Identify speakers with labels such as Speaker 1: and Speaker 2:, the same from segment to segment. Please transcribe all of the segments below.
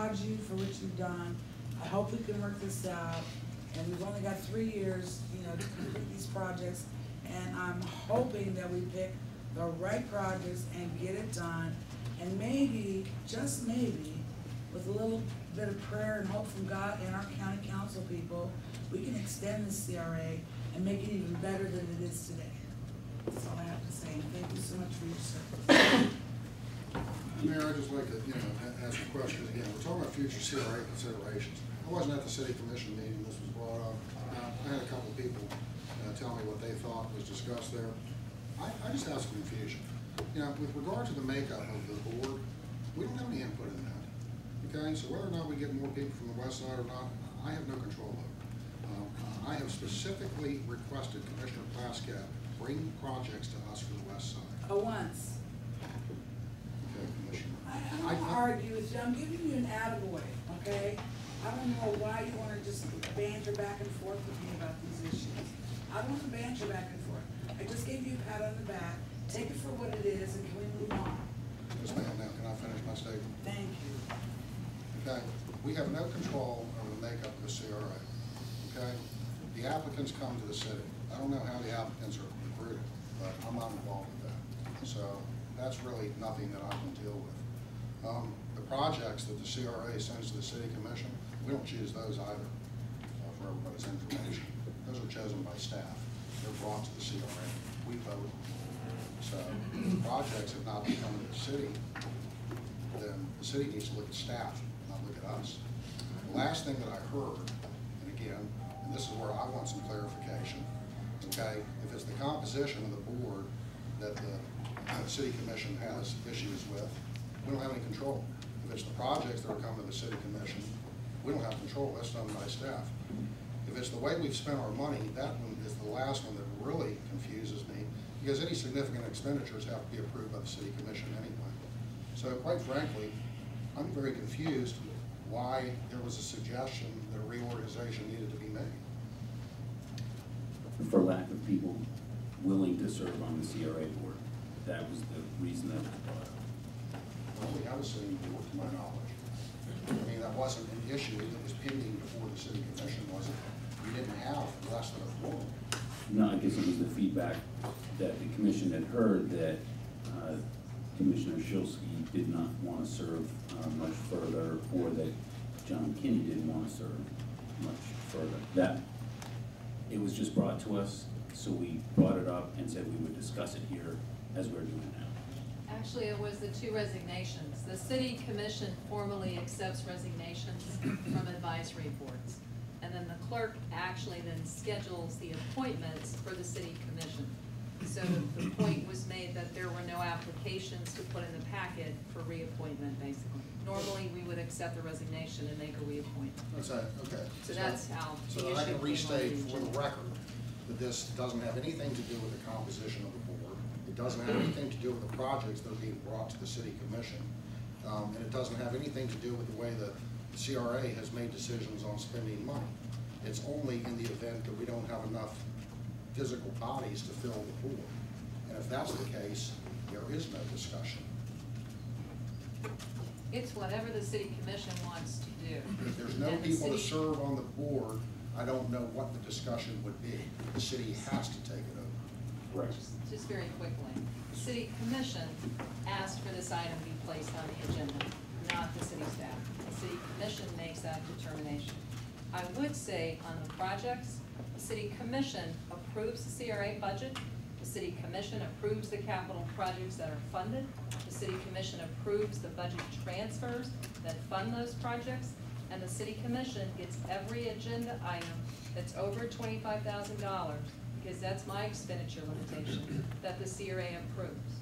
Speaker 1: applaud you for what you've done. I hope we can work this out. And we've only got 3 years, you know, to complete these projects. And I'm hoping that we pick the right projects and get it done. And maybe, just maybe, with a little bit of prayer and hope from God and our county council people, we can extend the CRA and make it even better than it is today. That's all I have to say. Thank you so much for your service.
Speaker 2: Mayor, I'd just like to, ask a question again. We're talking about future CRA considerations. I wasn't at the city commission meeting. This was brought up. I had a couple of people tell me what they thought was discussed there. I just have some confusion. With regard to the makeup of the board, we don't have any input in that. Okay, so whether or not we get more people from the west side or not, I have no control over. I have specifically requested Commissioner Plaskett bring projects to us for the west side.
Speaker 1: Oh, once.
Speaker 2: Okay, Commissioner.
Speaker 1: I don't argue with you. I'm giving you an attaboy, okay? I don't know why you want to just banter back and forth with me about these issues. I don't want to banter back and forth. I just gave you a pat on the back. Take it for what it is, and can we move on?
Speaker 2: Yes, ma'am. Now, can I finish my statement?
Speaker 1: Thank you.
Speaker 2: Okay, we have no control over the makeup of the CRA. Okay, the applicants come to the city. I don't know how the applicants are recruited, but I'm not involved with that. So that's really nothing that I can deal with. The projects that the CRA sends to the city commission, we don't choose those either for everybody's information. Those are chosen by staff. They're brought to the CRA. We vote. So if the projects have not been coming to the city, then the city needs to look at staff, not look at us. The last thing that I heard, and again, and this is where I want some clarification, okay, if it's the composition of the board that the city commission has issues with, we don't have any control. If it's the projects that are coming to the city commission, we don't have control. That's done by staff. If it's the way we've spent our money, that one is the last one that really confuses me, because any significant expenditures have to be approved by the city commission anyway. So quite frankly, I'm very confused why there was a suggestion that a reorganization needed to be made.
Speaker 3: For lack of people willing to serve on the CRA board. That was the reason that was brought up.
Speaker 2: Well, we have a city board, to my knowledge. I mean, that wasn't an issue that was pending before the city commission, was it? We didn't have less than a quorum.
Speaker 3: No, I guess it was the feedback that the commission had heard that Commissioner Shilsky did not want to serve much further, or that John Kinney didn't want to serve much further. That it was just brought to us, so we brought it up and said we would discuss it here as we're doing now.
Speaker 4: Actually, it was the 2 resignations. The city commission formally accepts resignations from advisory boards. And then the clerk actually then schedules the appointments for the city commission. So the point was made that there were no applications to put in the packet for reappointment, basically. Normally, we would accept the resignation and make a reappointment.
Speaker 2: That's it, okay.
Speaker 4: So that's how the
Speaker 2: So
Speaker 4: issue
Speaker 2: I can
Speaker 4: came on
Speaker 2: restate
Speaker 4: the
Speaker 2: for the
Speaker 4: agenda.
Speaker 2: record that this doesn't have anything to do with the composition of the board. It doesn't have anything to do with the projects that are being brought to the city commission. And it doesn't have anything to do with the way the CRA has made decisions on spending money. It's only in the event that we don't have enough physical bodies to fill the board. And if that's the case, there is no discussion.
Speaker 4: It's whatever the city commission wants to do.
Speaker 2: If there's no
Speaker 4: And the
Speaker 2: people to
Speaker 4: city-
Speaker 2: serve on the board, I don't know what the discussion would be. The city has to take it over.
Speaker 3: Right.
Speaker 4: Just very quickly, the city commission asked for this item be placed on the agenda, not the city staff. The city commission makes that determination. I would say on the projects, the city commission approves the CRA budget. The city commission approves the capital projects that are funded. The city commission approves the budget transfers that fund those projects. And the city commission gets every agenda item that's over $25,000, because that's my expenditure limitation, that the CRA approves.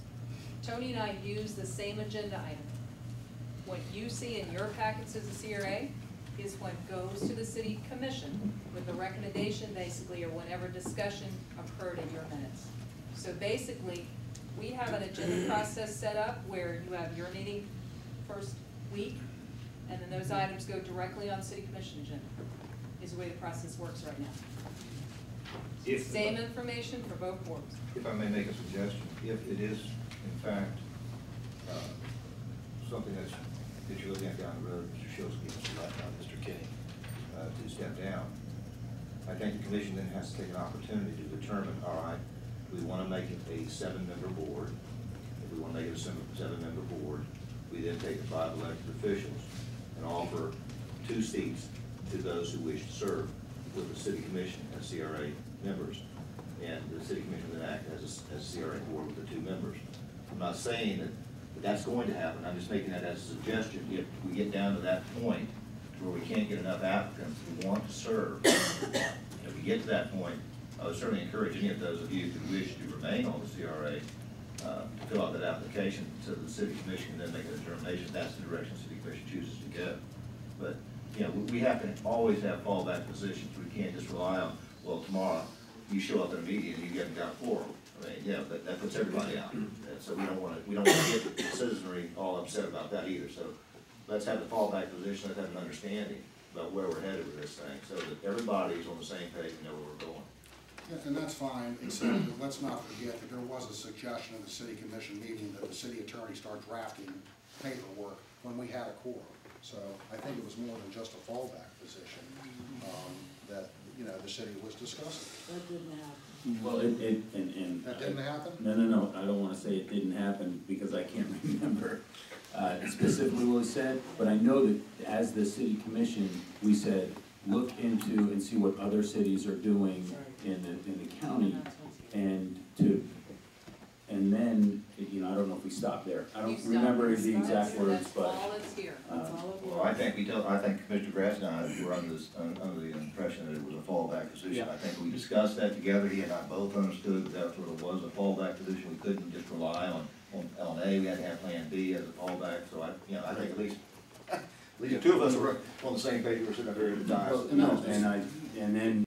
Speaker 4: Tony and I use the same agenda item. What you see in your packets as a CRA is what goes to the city commission with the recommendation, basically, or whenever discussion occurred in your minutes. So basically, we have an agenda process set up where you have your meeting first week, and then those items go directly on city commission agenda, is the way the process works right now. Same information for both boards.
Speaker 5: If I may make a suggestion, if it is in fact something that's that you're looking at down the road, Mr. Shilsky, Mr. Kinney, to step down. I think the commission then has to take an opportunity to determine, all right, do we want to make it a 7-member board? If we want to make it a 7-member board, we then take the 5 elected officials and offer 2 seats to those who wish to serve with the city commission as CRA members. And the city commission then act as a CRA board with the 2 members. I'm not saying that that's going to happen, I'm just making that as a suggestion. If we get down to that point where we can't get enough applicants who want to serve, if we get to that point, I would certainly encourage any of those of you who wish to remain on the CRA to fill out that application to the city commission and then make a determination if that's the direction the city commission chooses to go. But, you know, we have to always have fallback positions. We can't just rely on, well, tomorrow you show up at a meeting and you haven't got a quorum. I mean, yeah, that puts everybody out. And so we don't want to get the citizenry all upset about that either. So let's have the fallback position, let's have an understanding about where we're headed with this thing so that everybody's on the same page and know where we're going.
Speaker 2: Yeah, and that's fine, except that let's not forget that there was a suggestion at the city commission meeting that the city attorney start drafting paperwork when we had a quorum. So I think it was more than just a fallback position that, you know, the city was discussing.
Speaker 1: That didn't happen.
Speaker 3: Well,
Speaker 2: That didn't happen?
Speaker 3: No, I don't wanna say it didn't happen, because I can't remember specifically what was said, but I know that as the city commission, we said, look into and see what other cities are doing in the county, and then, you know, I don't know if we stopped there. I don't remember the exact words, but.
Speaker 4: That's all it's here.
Speaker 5: Well, I think Mr. Grass and I were under the impression that it was a fallback position.
Speaker 3: Yeah.
Speaker 5: I think we discussed that together. He and I both understood that that's what it was, a fallback position. We couldn't just rely on A. We had to have plan B as a fallback. So I think at least the 2 of us were on the same page. We were sitting up here at the time.
Speaker 3: No, and then